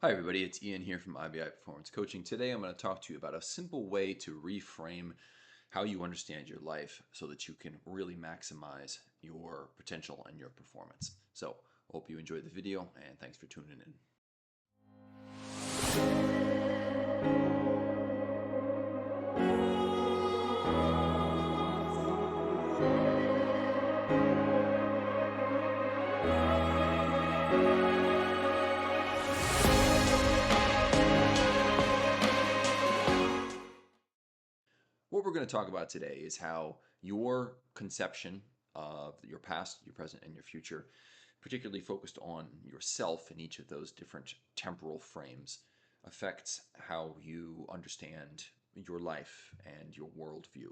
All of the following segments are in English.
Hi everybody, it's Ian here from IBI Performance Coaching. Today I'm going to talk to you about a simple way to reframe how you understand your life so that you can really maximize your potential and your performance. So, hope you enjoyed the video and thanks for tuning in. What we're going to talk about today is how your conception of your past, your present, and your future, particularly focused on yourself in each of those different temporal frames, affects how you understand your life and your worldview.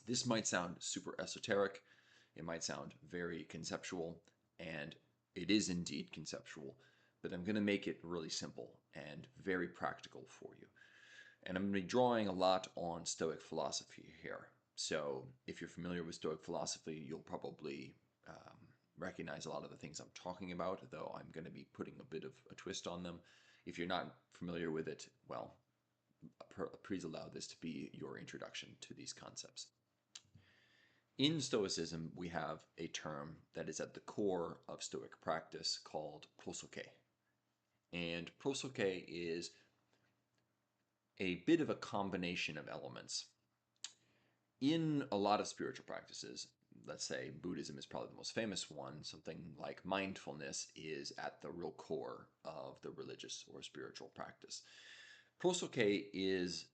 This might sound super esoteric, it might sound very conceptual, and it is indeed conceptual, but I'm going to make it really simple and very practical for you. And I'm going to be drawing a lot on Stoic philosophy here. So if you're familiar with Stoic philosophy, you'll probably recognize a lot of the things I'm talking about, though I'm going to be putting a bit of a twist on them. If you're not familiar with it, well, please allow this to be your introduction to these concepts. In Stoicism, we have a term that is at the core of Stoic practice called prosoke. And prosoke is a bit of a combination of elements. In a lot of spiritual practices, let's say Buddhism is probably the most famous one, something like mindfulness is at the real core of the religious or spiritual practice. Prosoke is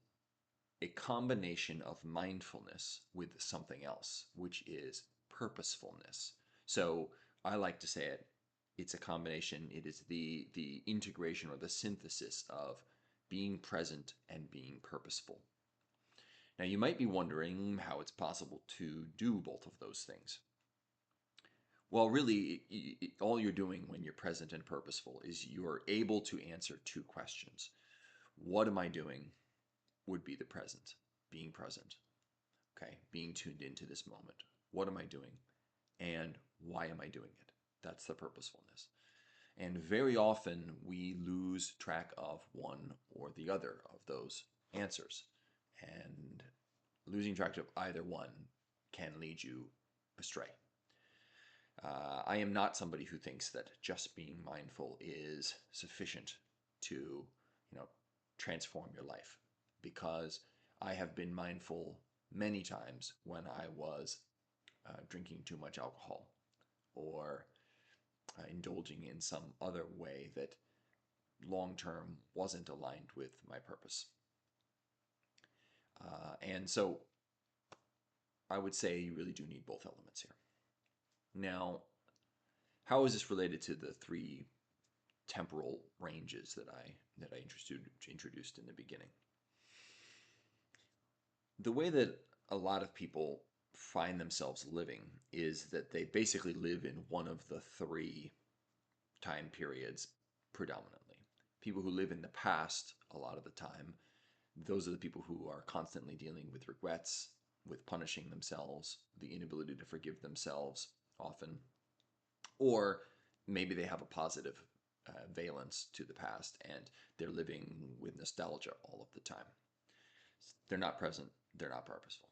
a combination of mindfulness with something else, which is purposefulness. So I like to say it's a combination, it is the integration or the synthesis of being present and being purposeful. Now you might be wondering how it's possible to do both of those things. Well, really, all you're doing when you're present and purposeful is you're able to answer two questions. What am I doing would be the present, being present, okay, being tuned into this moment. What am I doing? And why am I doing it? That's the purposefulness. And very often we lose track of one or the other of those answers. And losing track of either one can lead you astray. I am not somebody who thinks that just being mindful is sufficient to, transform your life, because I have been mindful many times when I was drinking too much alcohol or indulging in some other way that long-term wasn't aligned with my purpose. And so I would say you really do need both elements here. Now, how is this related to the three temporal ranges that I introduced in the beginning? The way that a lot of people find themselves living is that they basically live in one of the three time periods predominantly. People who live in the past a lot of the time, those are the people who are constantly dealing with regrets, with punishing themselves, the inability to forgive themselves often, or maybe they have a positive valence to the past and they're living with nostalgia all of the time. They're not present, they're not purposeful.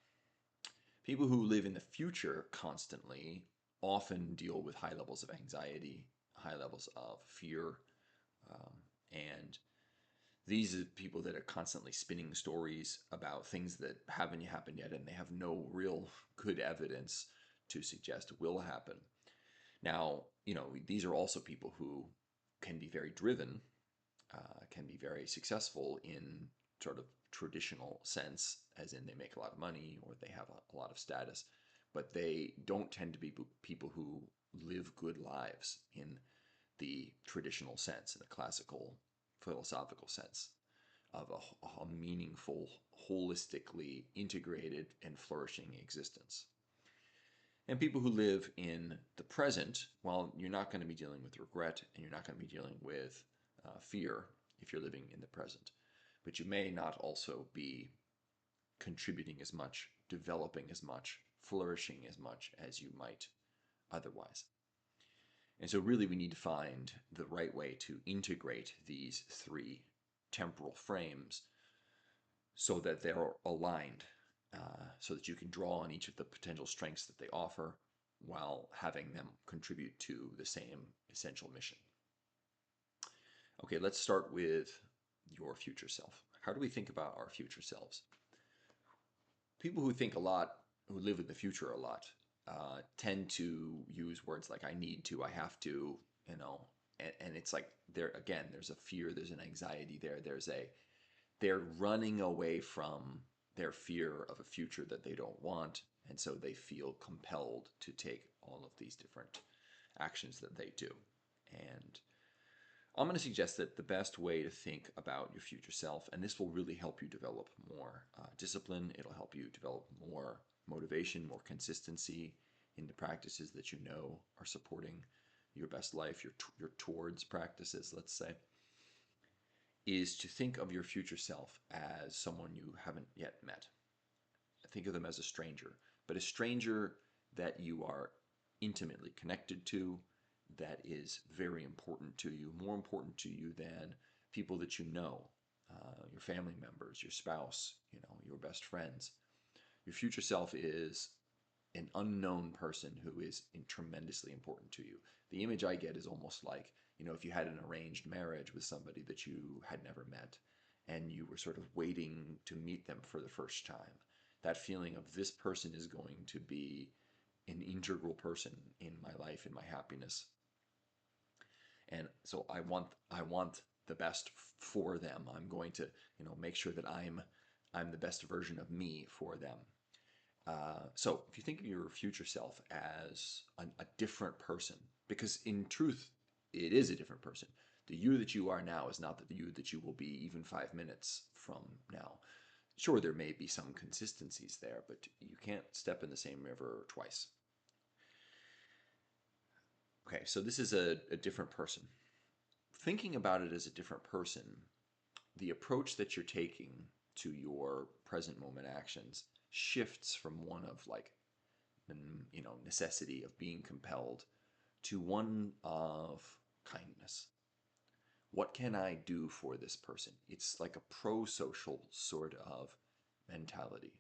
People who live in the future constantly often deal with high levels of anxiety, high levels of fear, and these are people that are constantly spinning stories about things that haven't happened yet, and they have no real good evidence to suggest will happen. Now, these are also people who can be very driven, can be very successful in sort of traditional sense, as in they make a lot of money or they have a lot of status, but they don't tend to be people who live good lives in the traditional sense, in the classical philosophical sense of a meaningful, holistically integrated and flourishing existence. And people who live in the present, well, you're not going to be dealing with regret and you're not going to be dealing with fear if you're living in the present. But you may not also be contributing as much, developing as much, flourishing as much as you might otherwise. And so really we need to find the right way to integrate these three temporal frames so that they're aligned, so that you can draw on each of the potential strengths that they offer while having them contribute to the same essential mission. Okay, let's start with your future self. How do we think about our future selves? People who think a lot, who live in the future a lot, tend to use words like I need to, I have to, and it's like there's a fear, there's an anxiety there, they're running away from their fear of a future that they don't want, and so they feel compelled to take all of these different actions that they do. And I'm going to suggest that the best way to think about your future self, and this will really help you develop more discipline, it'll help you develop more motivation, more consistency in the practices that you know are supporting your best life, your towards practices, let's say, is to think of your future self as someone you haven't yet met. Think of them as a stranger, but a stranger that you are intimately connected to, that is very important to you, more important to you than people that you know, your family members, your spouse, your best friends. Your future self is an unknown person who is tremendously important to you. The image I get is almost like, if you had an arranged marriage with somebody that you had never met and you were sort of waiting to meet them for the first time. That feeling of this person is going to be an integral person in my life, in my happiness. And so I want the best for them. I'm going to, make sure that I'm the best version of me for them. So if you think of your future self as a different person, because in truth, it is a different person. The you that you are now is not the you that you will be even 5 minutes from now. Sure, there may be some consistencies there, but you can't step in the same river twice. Okay, so this is a different person. Thinking about it as a different person, the approach that you're taking to your present moment actions shifts from one of necessity of being compelled to one of kindness. What can I do for this person? It's like a pro-social sort of mentality.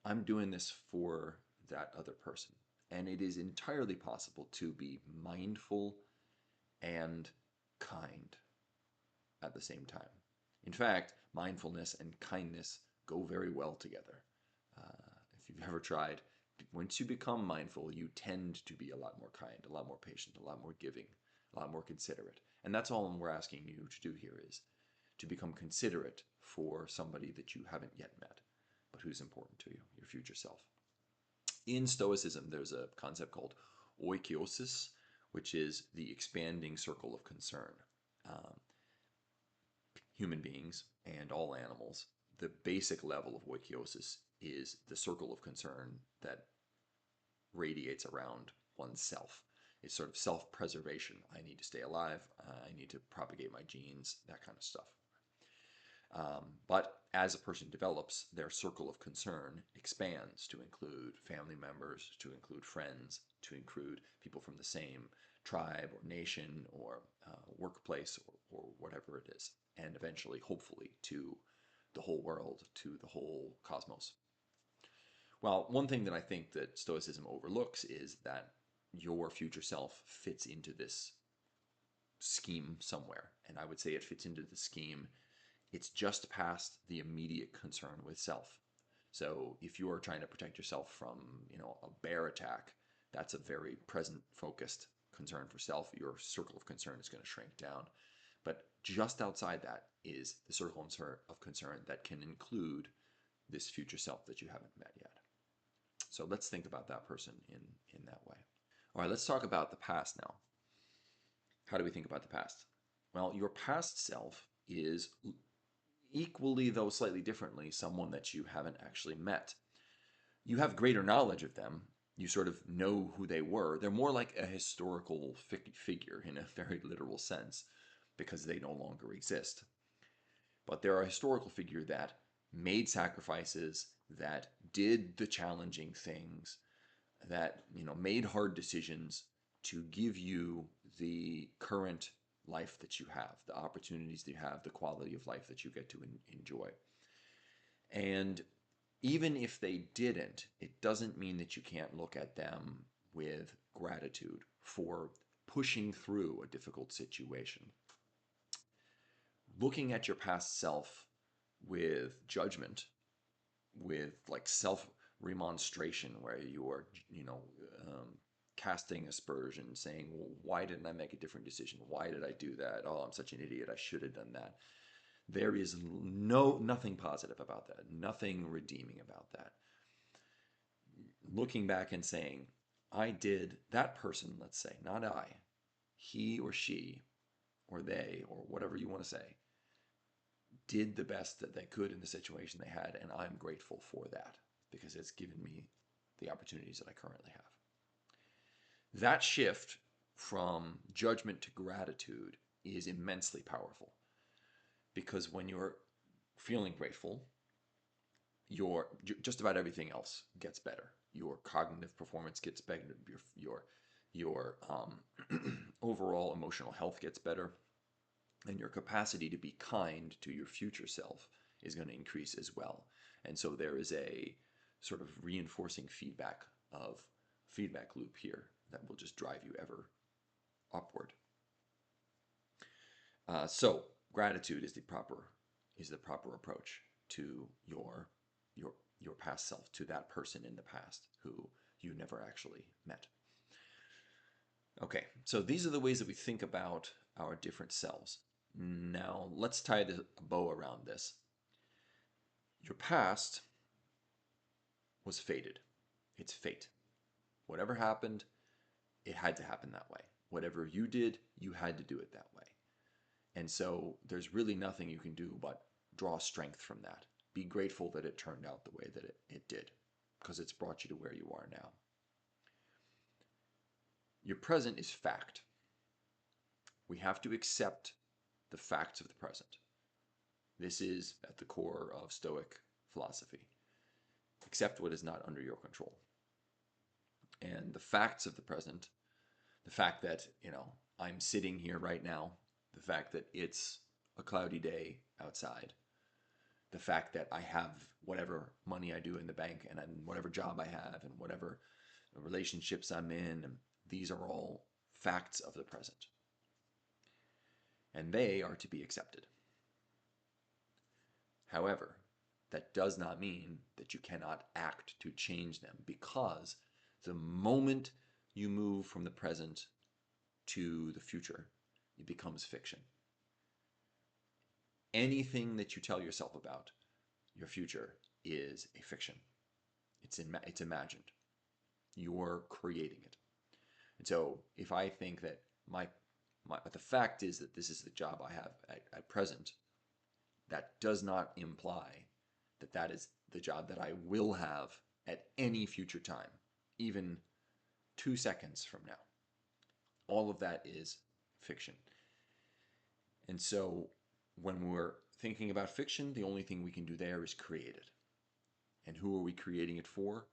I'm doing this for that other person. And it is entirely possible to be mindful and kind at the same time. In fact, mindfulness and kindness go very well together. If you've ever tried, once you become mindful, you tend to be a lot more kind, a lot more patient, a lot more giving, a lot more considerate. And that's all we're asking you to do here, is to become considerate for somebody that you haven't yet met, but who's important to you, your future self. In Stoicism, there's a concept called oikeiosis, which is the expanding circle of concern. Human beings and all animals, the basic level of oikeiosis is the circle of concern that radiates around oneself. It's sort of self-preservation. I need to stay alive. I need to propagate my genes, that kind of stuff. But as a person develops, their circle of concern expands to include family members, to include friends, to include people from the same tribe or nation or workplace or whatever it is, and eventually, hopefully, to the whole world, to the whole cosmos. Well, one thing that I think that Stoicism overlooks is that your future self fits into this scheme somewhere, and I would say it fits into the scheme. It's just past the immediate concern with self. So if you are trying to protect yourself from, a bear attack, that's a very present, focused concern for self. Your circle of concern is going to shrink down. But just outside that is the circle of concern that can include this future self that you haven't met yet. So let's think about that person in that way. All right, let's talk about the past now. How do we think about the past? Well, your past self is equally, though slightly differently, someone that you haven't actually met. You have greater knowledge of them. You sort of know who they were. They're more like a historical figure in a very literal sense because they no longer exist. But they're a historical figure that made sacrifices, that did the challenging things, that made hard decisions, to give you the current life that you have, the opportunities that you have, the quality of life that you get to enjoy. And even if they didn't, it doesn't mean that you can't look at them with gratitude for pushing through a difficult situation. Looking at your past self with judgment, with like self remonstration, where you're, casting aspersion, saying, well, why didn't I make a different decision? Why did I do that? Oh, I'm such an idiot. I should have done that. There is nothing positive about that, nothing redeeming about that. Looking back and saying, I did, that person, let's say, not I, he or she or they or whatever you want to say, did the best that they could in the situation they had, and I'm grateful for that because it's given me the opportunities that I currently have. That shift from judgment to gratitude is immensely powerful, because when you're feeling grateful, just about everything else gets better. Your cognitive performance gets better. Your overall emotional health gets better, and your capacity to be kind to your future self is going to increase as well. And so there is a sort of reinforcing feedback loop here that will just drive you ever upward. So gratitude is the proper approach to your past self, to that person in the past who you never actually met. Okay, so these are the ways that we think about our different selves. Now let's tie a bow around this. Your past was fated. It's fate. Whatever happened, it had to happen that way. Whatever you did, you had to do it that way. And so there's really nothing you can do but draw strength from that. Be grateful that it turned out the way that it did, because it's brought you to where you are now. Your present is fact. We have to accept the facts of the present. This is at the core of Stoic philosophy. Accept what is not under your control. And the facts of the present, the fact that, I'm sitting here right now, the fact that it's a cloudy day outside, the fact that I have whatever money I do in the bank and whatever job I have and whatever relationships I'm in, and these are all facts of the present. And they are to be accepted. However, that does not mean that you cannot act to change them, because the moment you move from the present to the future, it becomes fiction. Anything that you tell yourself about your future is a fiction. It's imagined. You're creating it. And so if I think that the fact is that this is the job I have at present, that does not imply that that is the job that I will have at any future time, even 2 seconds from now. All of that is fiction. And so when we're thinking about fiction, the only thing we can do there is create it. And who are we creating it for?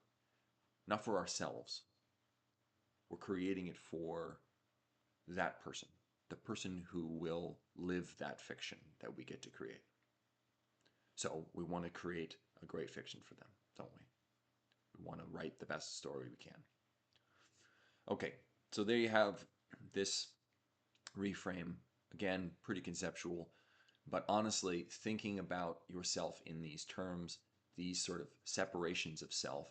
Not for ourselves. We're creating it for that person, the person who will live that fiction that we get to create. So we want to create a great fiction for them, don't we? We want to write the best story we can. Okay, so there you have this reframe. Again, pretty conceptual, but honestly, thinking about yourself in these terms, these sort of separations of self,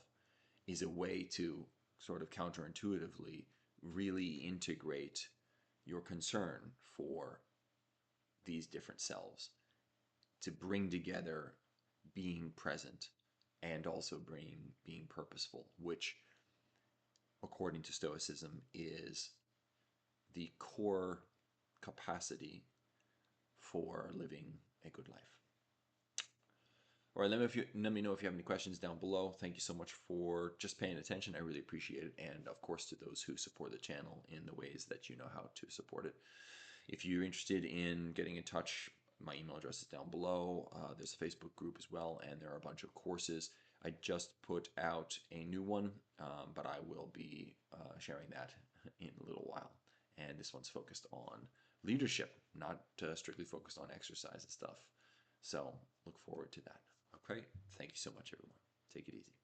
is a way to sort of counterintuitively really integrate your concern for these different selves, to bring together being present and also being purposeful, which, according to Stoicism, is the core capacity for living a good life. All right, let me know if you have any questions down below. Thank you so much for just paying attention. I really appreciate it. And of course, to those who support the channel in the ways that you know how to support it. If you're interested in getting in touch, my email address is down below. There's a Facebook group as well, and there are a bunch of courses. I just put out a new one, but I will be sharing that in a little while. And this one's focused on leadership, not strictly focused on exercise and stuff. So look forward to that. Okay, thank you so much, everyone. Take it easy.